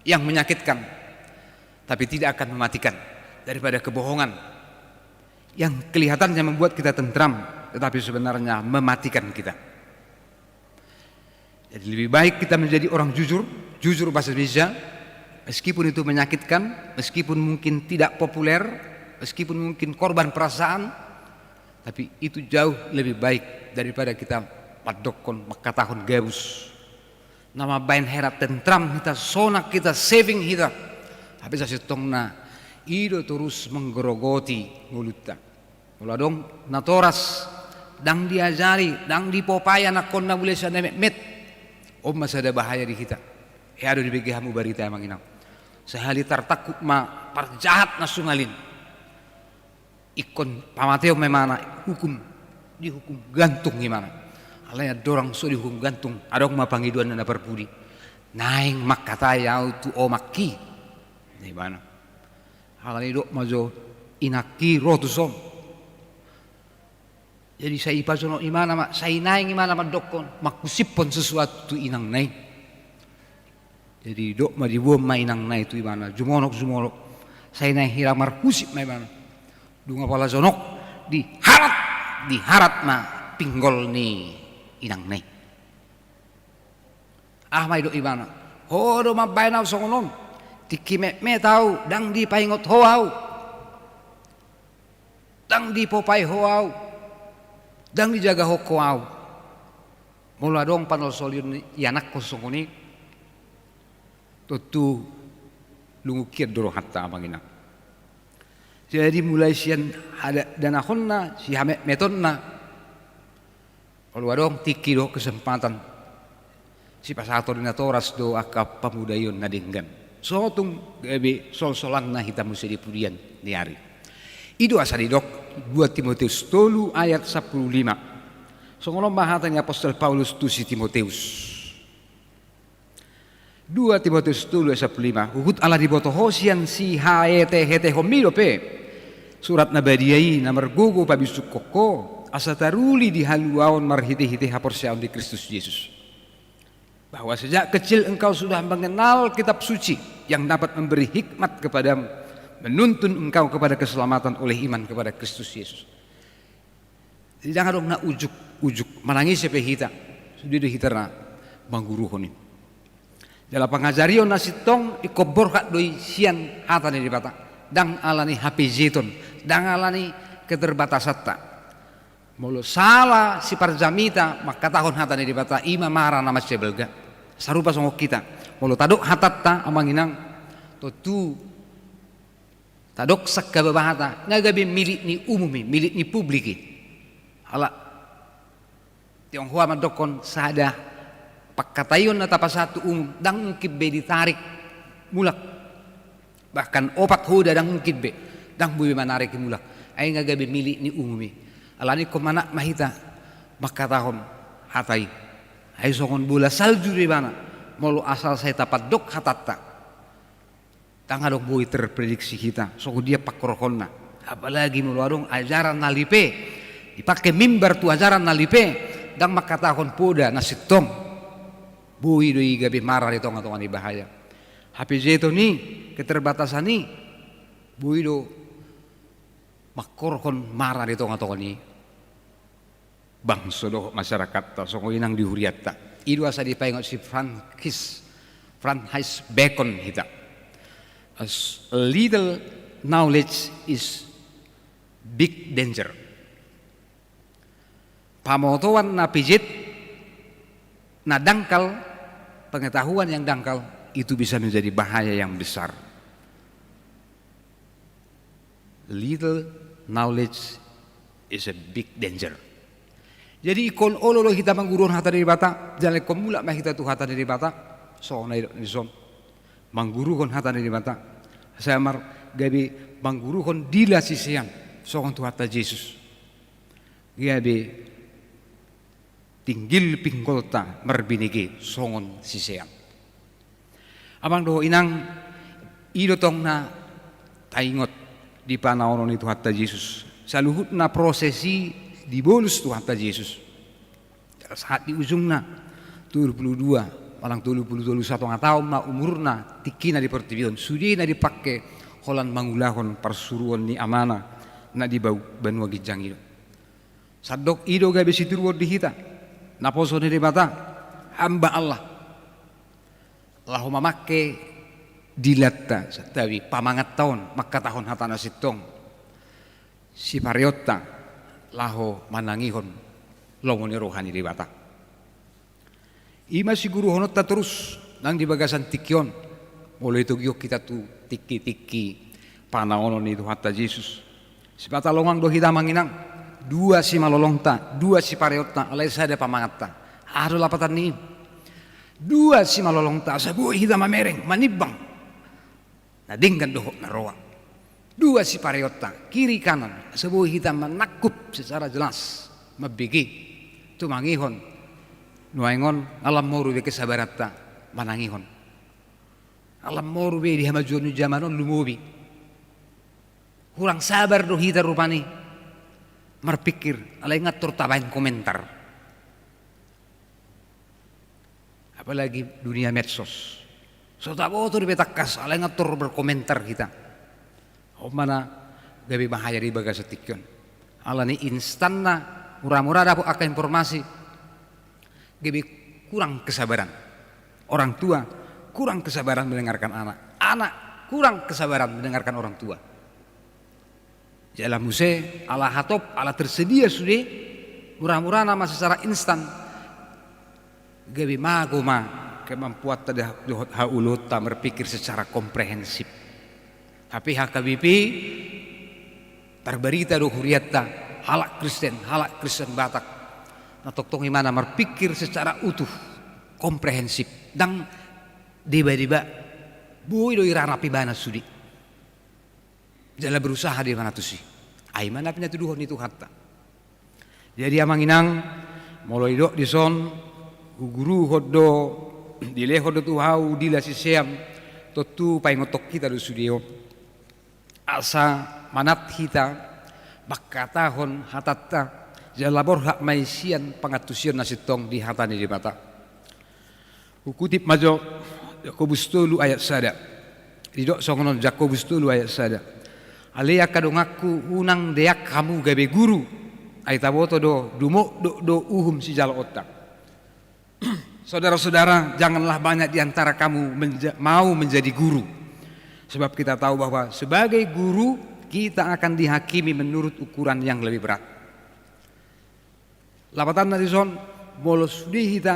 yang menyakitkan tapi tidak akan mematikan daripada kebohongan yang kelihatannya membuat kita tentram tetapi sebenarnya mematikan kita. Jadi lebih baik kita menjadi orang jujur bahasa Indonesia meskipun itu menyakitkan, meskipun mungkin tidak populer, meskipun mungkin korban perasaan, tapi itu jauh lebih baik daripada kita padokon makatahon gabus. Nama bain herat tentram kita sonak kita saving kita. Habis asitongna ido terus menggerogoti mulutnya. Mula dong natoras dang diajari, dang dipopaya nakon na boleh sa met. Masa ada bahaya di kita. Ado di begihamu barita emang inang. Sehali tartakuk ma parjahat na sungalin. Ikon pamateo memana hukum dihukum gantung gimana. Alaya dorang so dihukum gantung. Adong ma pangiduan na perpudi. Naing makataya tu o makki. Di mana? Halani dok majo inaki rotusom. Jadi saya ipasono imana mak saya naing imana mak dokon makusipon sesuatu inang nai. Jadi dok ma dibuam ma inang nai tu imana jumonok saya naik hiramar kusip ma imana. Dunga pala zonok diharat ma pinggol ni inang nai. Mai dok imana. Do ma bainaw songonon. Tikime me tau dang di paingot hoau. Dang di popai hoau. Dang dijaga hokoau. Mula dong panol solion yanak kosong ini. Tutu lungukir doro hatta amangina. Jadi mulai sian ada danahonna si hamet metonna. Kalau dong tiki do kesempatan. Si pasator natoras do akap pamudayon nadinggan. Sotung gabi sol-solang na hitam musi di pudian di hari. Ido asal dok 2 Timotius 3 ayat 15. Songono bahatan apostol Paulus tu si Timotius. 2 Timotius 3 ayat 15. Hukut ala diboto hosian si hete homido pe. Surat nabadiai namar gugu pabisuk koko asataruli di haluaon marhiti-hiti haporsiaon di Kristus Yesus. Bahwa sejak kecil engkau sudah mengenal kitab suci yang dapat memberi hikmat kepadamu, menuntun engkau kepada keselamatan oleh iman kepada Kristus Yesus. Jadi jangan dong na ujuk menangis sepe hita sudah dihitara mangguruhoni. Dalam pengajarion nasitong ikobor hak doi sian hata ni dibata dang alani HP zeton dang alani keterbatasatta. Mulu salah si parjamita maka tahun hata ni dibata ima mara nama sebelga sarupa songok kita. Mulu taduk hatatta amanginang tu tadok sakka babahata ngagabi milik ni umumi milik ni publiki ala Tionghoa madokon sada pakkatayon na tapasatu dang kibbe ditarik mulak bahkan opat hoda dang kibbe dang buwi manarik mulak ay ngagabi milik ni umumi alani ko mana mahita makatahon hatai ay songon bola salju di mana molo asal saya tapat dok hatatta tangga dok buwi terprediksi kita so dia pakrokonna apalagi molo adong ajaran nalipe dipakai mimbar tu ajaran nalipe dang makatahon poda nasitong buhi doi gabi marah itu ngatongan bahaya HPJ itu nih keterbatasan nih buhi do makorkon marah itu ngatongan nih bangsa do masyarakat ta songo inang dihuriat ta idu asa dipaingot si Francis Bacon hita as a little knowledge is big danger. Pamotoan na pijit na dangkal, pengetahuan yang dangkal itu bisa menjadi bahaya yang besar. Little knowledge is a big danger. Jadi ikon ololo kita mangguruhon hata dari bata, jalan komula mah kita tu hata dari bata, so na ison mangguruhon hata dari bata. Saya mar gabi mangguruhon dila sisian, so tu hata Yesus. Gabi tinggil pingkolta merbinigi songon siseang. Abang do inang idotong na taingot di panaonon itu hatta Yesus. Saluhut na prosesi di bolus tu hatta Yesus. Saat di ujungna 22 malang 21 tahun ma umurna tikina di pertibion sudina dipakai holan mangulahon persuruan ni amana na di bau benua gijang itu. Sadok ido gabe situruot di hita. Naposo ni mata hamba Allah Allahumma makke dilatta satawi pamangat tahun maka tahun hatana sitong si pariotta laho manangihon longoni rohani di bata ima si guru honotta terus nang di bagasan tikion mulai itu giok kita tu tiki panaonon itu hatta Yesus si bata longang do hita manginang dua si malolongta, dua si pareotta, alai sada pamangatta. Ado lapatan ni. Dua si malolongta, sabu hita mamereng, manibang. Nadingkan dohok naroa. Dua si pareotta, kiri kanan, sabu hita menakup secara jelas, mabigi. Tumangihon, nuaingon alam moruwe kesabaratta, manangihon. Alam moruwe di hamajuan jamanon lumubi. Kurang sabar do hita rupani. Merpikir, alai ngatur tabain komentar. Apalagi dunia medsos. So tabo tu dibetakas, alai ngatur berkomentar kita. Oh mana gabi bahaya di bagas setikyon. Alani instanna murah-murah dapat akan informasi. Gabi kurang kesabaran. Orang tua kurang kesabaran mendengarkan anak. Anak kurang kesabaran mendengarkan orang tua. Jalan muse, ala hatop, ala tersedia sudah murah-murah nama secara instan. Gabi magoma kemampuan tadi haulut tak berpikir secara komprehensif. Tapi HKBP terberita do huriatta halak Kristen Batak. Natok tong imana berpikir secara utuh, komprehensif dan tiba-tiba bui do irana pibana sudi. Jala berusaha di mana tu sih? Aiman apa tuduhan itu hatta. Jadi amang inang mulai dok di son guru hodo dile hodo tu hau dila si seam totu paingotok kita do studio asa manat kita bakatahon hatatta jalabor hak maisian pangatusian nasitong di hatani di mata. Ukutip majo Yakobus 3 ayat sada. Didok songonon Yakobus 3 ayat sada. Alea kadongaku unang deak kamu gabe guru ai taboto do dumok do uhum si jalo otak. Saudara-saudara, janganlah banyak di antara kamu mau menjadi guru. Sebab kita tahu bahwa sebagai guru kita akan dihakimi menurut ukuran yang lebih berat. Lapatan natison bolos di kita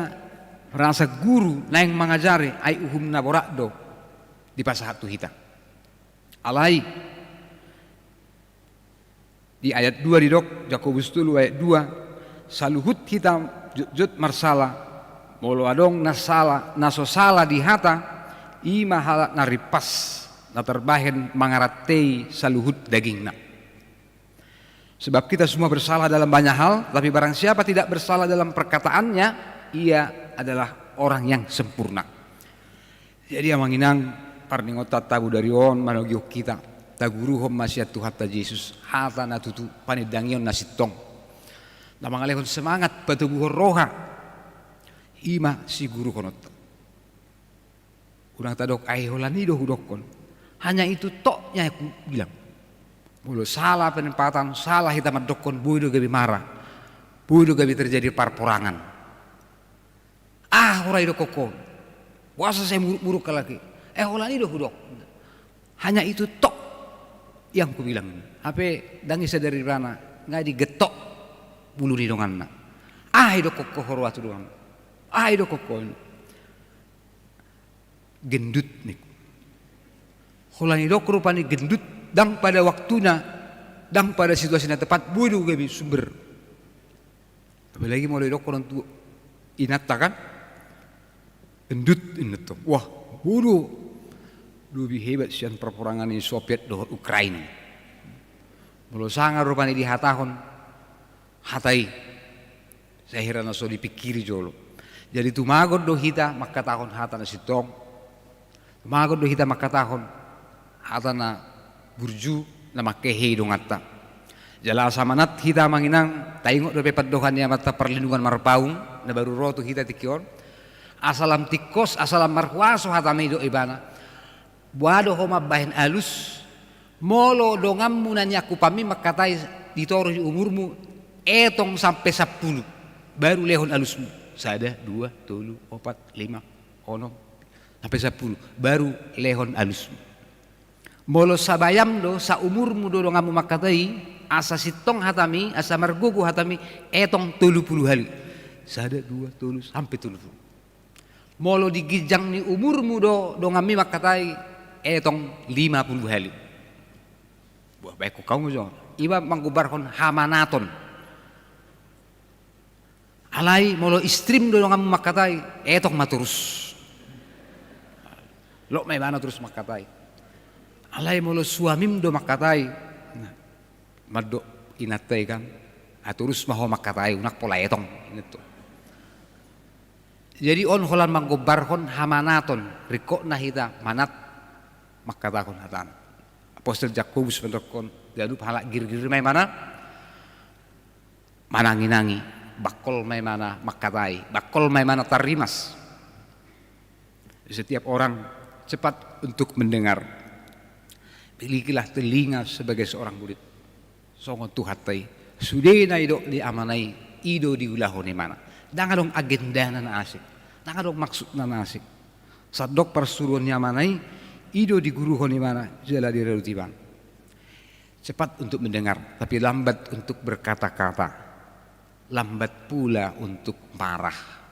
merasa guru naing mengajari ai uhum naborakdo di pasahatu kita. Alai Di ayat 2 di dok, Yakobus 3 ayat 2, saluhut hitam jut marsala, molo adong naso sala di hata, ima halat naripas, na terbahen mangaratei saluhut dagingna. Sebab kita semua bersalah dalam banyak hal, tapi barang siapa tidak bersalah dalam perkataannya, ia adalah orang yang sempurna. Jadi yang menginang parningota tabu dari on manogyo kita, taguruhom masyat Tuhan ta Yesus, hata na tutu panidangion nasitong. Na mangalehon semangat patubuhor roha, ima si guru konot. Urang tadok aiholani do hudokon. Hanya itu toknya aku bilang. Mulu salah penempatan, salah hitam dokon, bodoh gabi marah, bodoh gabi terjadi parporangan. Horai do kokon, puasa saya buruk lagi. Holani do hudok. Hanya itu tok yang ku bilang. Ape dangi sadari rana, nggak digetok bulu di donganna. Hido kokko horwatu doang. Hido kokon gendut nih. Holani do rupani gendut. Dan pada waktunya, dan pada situasinya tepat, bodoh gabi sumber. Apalagi mulai dokter untuk inata kan, gendut inat. Wah, bodoh. Lebih hebat sian perperangan ini Soviet dengan Ukraina. Mulai sangat rupanya dihatahon, hatai. Saya kira naso dipikiri jolo. Jadi tumagon do hita maka tahun hata na sitong. Tumagon do hita maka tahun hata na burju na makehe dongata. Jala samanat hita manginang taingok do pepat dohan ya mata perlindungan marpaung na baru rotu hita tikion. Asalam tikos asalam marhuaso hata meido ibana. Buado homa bahin alus molo dongammu nanya kupami makatai ditoro di umurmu etong sampai 10 baru lehon alusmu. Sada 2 3 4 5 ono sampai 10 baru lehon alusmu. Molo sabayam do sa umurmu do ngamu makatai asa sitong hatami asa margugu hatami etong 30 hali. Sada 2 3 sampai 30. Molo digijang ni umurmu do ngami makatai etong 50 hali. Buah baik kau jo. Iba manggubarkon hamanaton. Alai molo istrim do ngamu makatai etong maturus. Lo may mana terus makatai. Alai molo suamim do makatai. Nah, maddo inatay kan. Aturus maho makatai unak pola etong itu. Jadi on holan manggobarhon hamanaton riko nahita manat makatakon hatan. Apostol Jakobus pendokon dalu halak gir-gir may mana mananginangi bakol may mana makatai bakol may mana tarimas. Setiap orang cepat untuk mendengar. Milikilah telinga sebagai seorang murid. Songo tuhatai. Sudena ido di amanai. Ido di ulahone mana. Dangan dong agenda na asik. Dangan dong maksud na asik. Sadok persuruhan amanai. Ido di guruhone mana. Jala di relutiban. Cepat untuk mendengar. Tapi lambat untuk berkata-kata. Lambat pula untuk marah.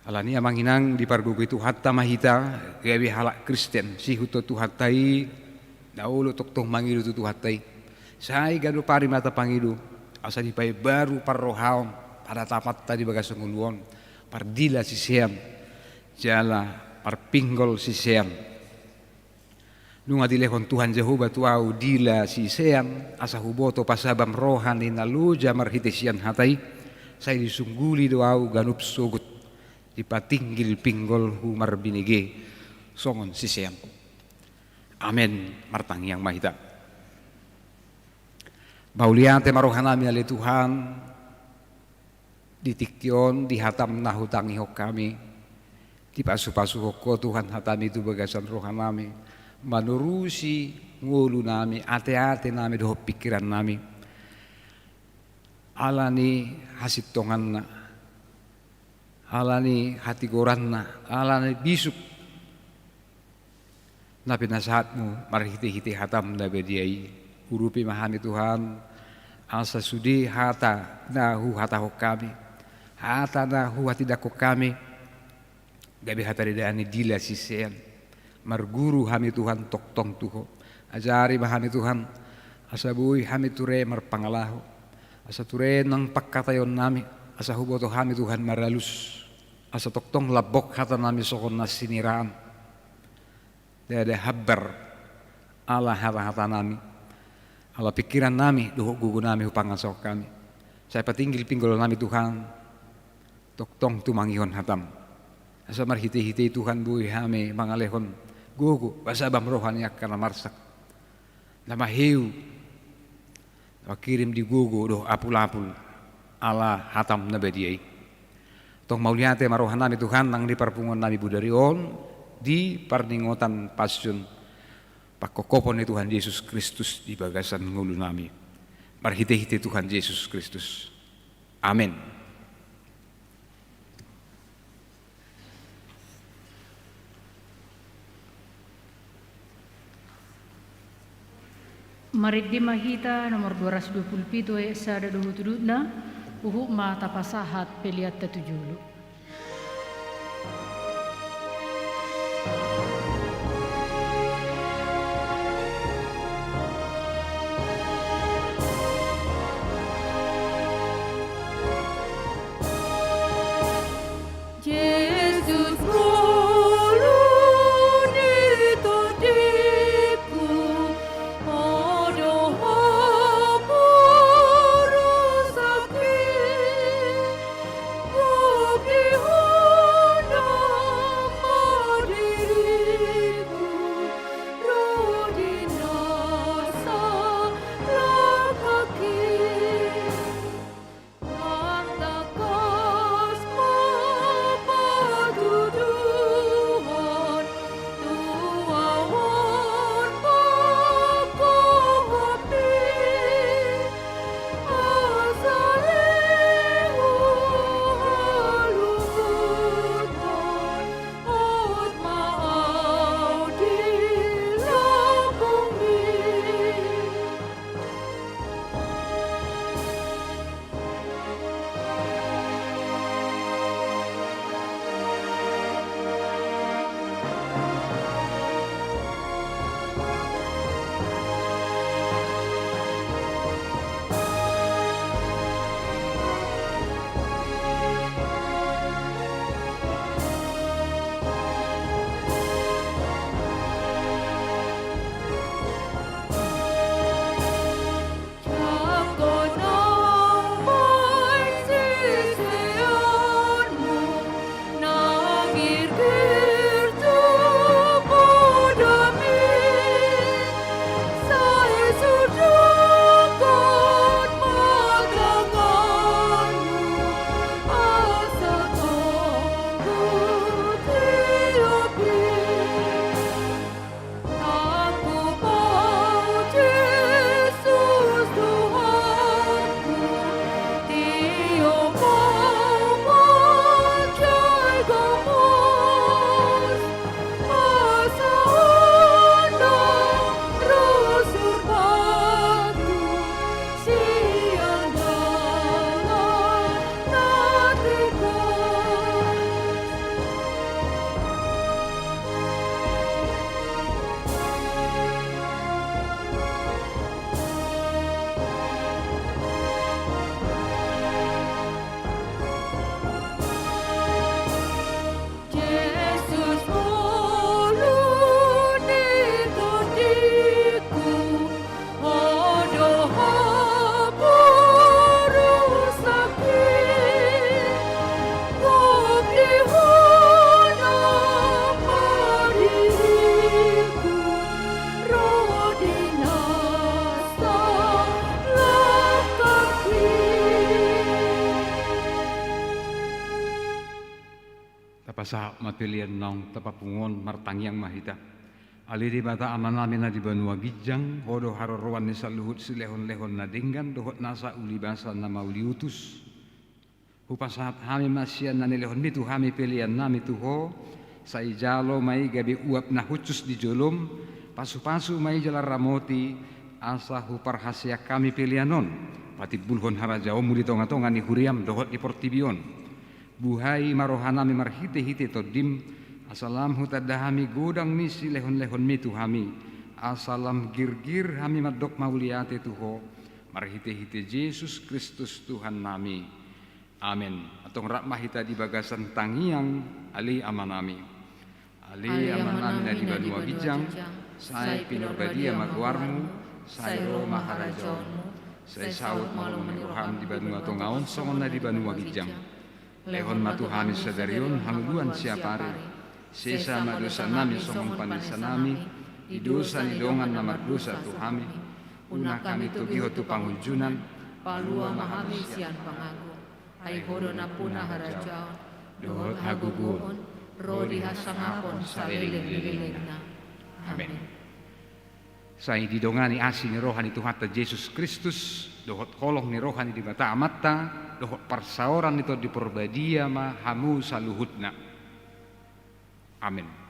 Alani amanginang di pargugu itu hatta mahita gawe halak Kristen si huto tuhatai daulo toktong mangidu tu tuhatai sai gadu pari mata pangidu asa dipai baru parrohaom pada tapat tadi bagas nguluon pardila si seam jala parpinggol si seam nunga dilehon Tuhan Jehovah tuau dila si seam asa huboto pasabam rohani naluja marhitesian hatai sai disungguli doau ganup sugut dipatinggil pinggol humar binige songon sisiam. Amen martang yang mahita. Bauliate marohanami ale Tuhan ditikyon dihatam nahutangi hok kami dipasu-pasu hoko Tuhan hatami itu bagasan rohanami manurusi ngulu nami ate-ate nami doh pikiran nami alani hasit tongan na alani hati goranna, alani bisuk. Nabi nasihatmu, marhiti-hiti hatam na bediai. Urupi mahami Tuhan, asa sudi hata nahu hata hok kami. Hata nahu hati dakok kami. Gabi hata ridani dila sisian. Marguru hami Tuhan tok tong tuho. Ajari mahami Tuhan, asa bui hami ture marpangalahu, asa ture nang pakkatayon nami, asa huboto hami Tuhan maralus, asa toktong labok hata nami sokon na siniraan, dede habbar ala hata nami, ala pikiran nami, duhuk gugu nami hupangasok kami, saya patinggil pinggol nami Tuhan, toktong tumangihon hatam, asa marhiti-hiti Tuhan bui hami mangalehon gugu, basabam rohani karena marsak, nama hiu, kirim di gugu doh apul-apul, ala hatam nabadiai. Tong mauliate marohan nami Tuhan nang di parpungon nami budarion di parningotan pasun pakokopon ni Tuhan Yesus Kristus di bagasan ngulu nami. Marhite-hite Tuhan Yesus Kristus. Amin. Marik di mahita nomor 227 sada dohu tudutna uhuk ma tapasahat peliat tatujulu. Tapasa mapilian naung tapapungon martangyang mahita. Ali di bata aman namin na di banua gijang, hodo harorowan ni sa luhut silehon-lehon na dinggan, dohot nasa ulibasan na mauliutus. Hupasahat hami masyan na nilehon mitu hami pilian nami tuho, sa ijalo may gabi uap na hucus di jolom, pasu-pasu may jalar ramoti, asa huparhasya kami pilianon, pati bulhon harajao muli tonga-tonga ni huriam dohot di portibion. Buhay marohanami marhite-hite todim, asalam hutadahami godang misi lehon-lehon mitu hami, asalam girgir hami madok mauliate Tuho, marhite-hite Yesus Kristus Tuhan nami. Amin. Atong rakmahita di bagasan tangiang ali amanami. Ali amanami na di banua bijang, saya pinurbadia magwarmu, saya Roma harajonmu, saya saut malu menuruham di banua tongaon songon na di banua bijang. Lehon matuhami sadarion hanguluan siapari, sesa madosa nami songon panisa nami, idosa nidongan na mardosa tuhami, una kami tugiho tu pangunjunan, palua mahami sian pangago, ay horo na puna harajaon, dohot hagugun, rodi hasangapon sa liling na. Amin. Saya didongani asi ni rohani Tuhan Yesus Kristus, dohot kolong ni rohani di mata amatta, dohot parsaoran itu di perbadia ma hamu saluhutna. Amin.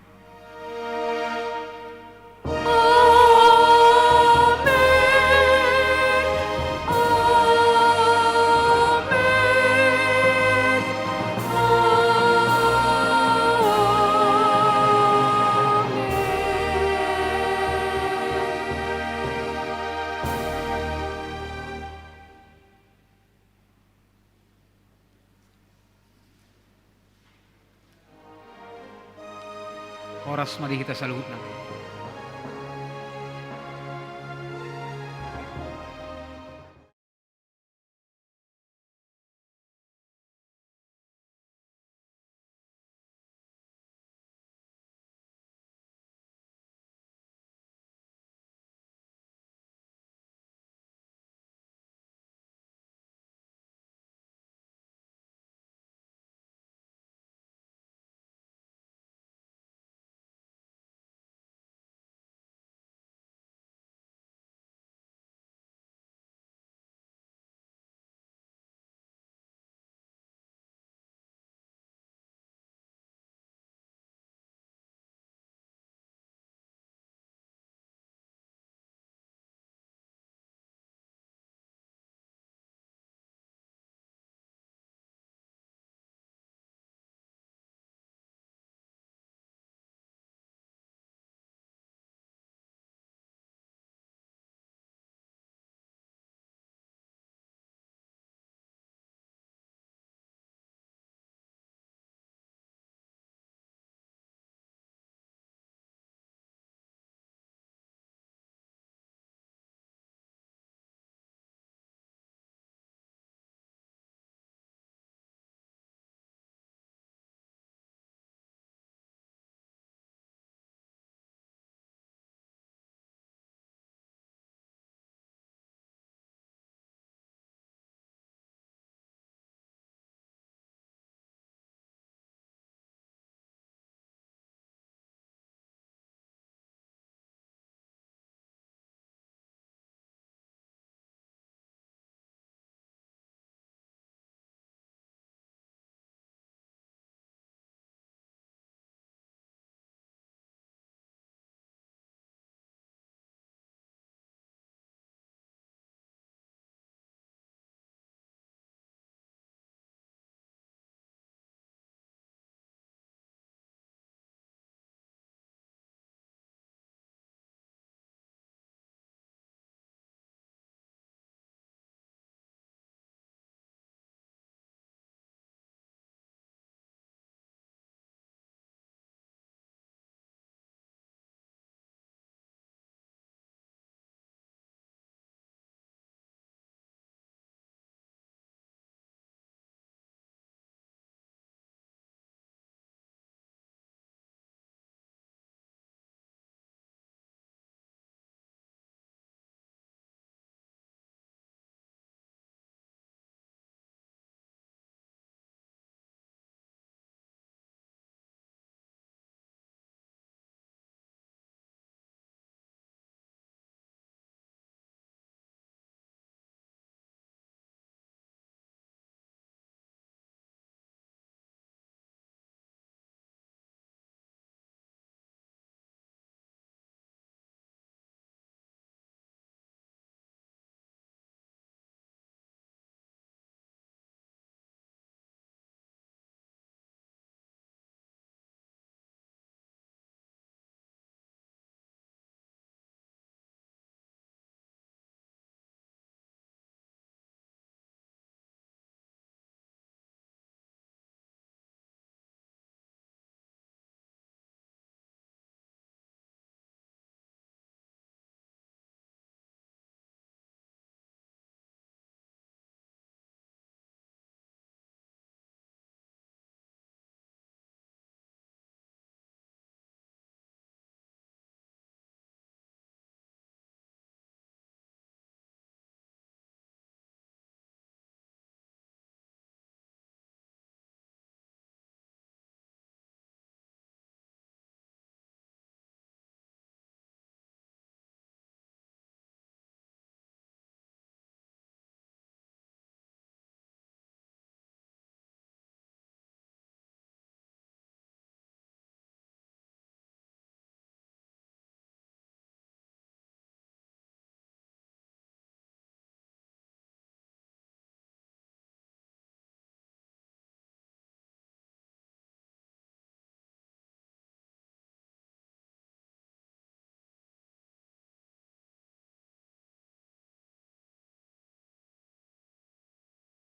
Oras mari kita saluhutna.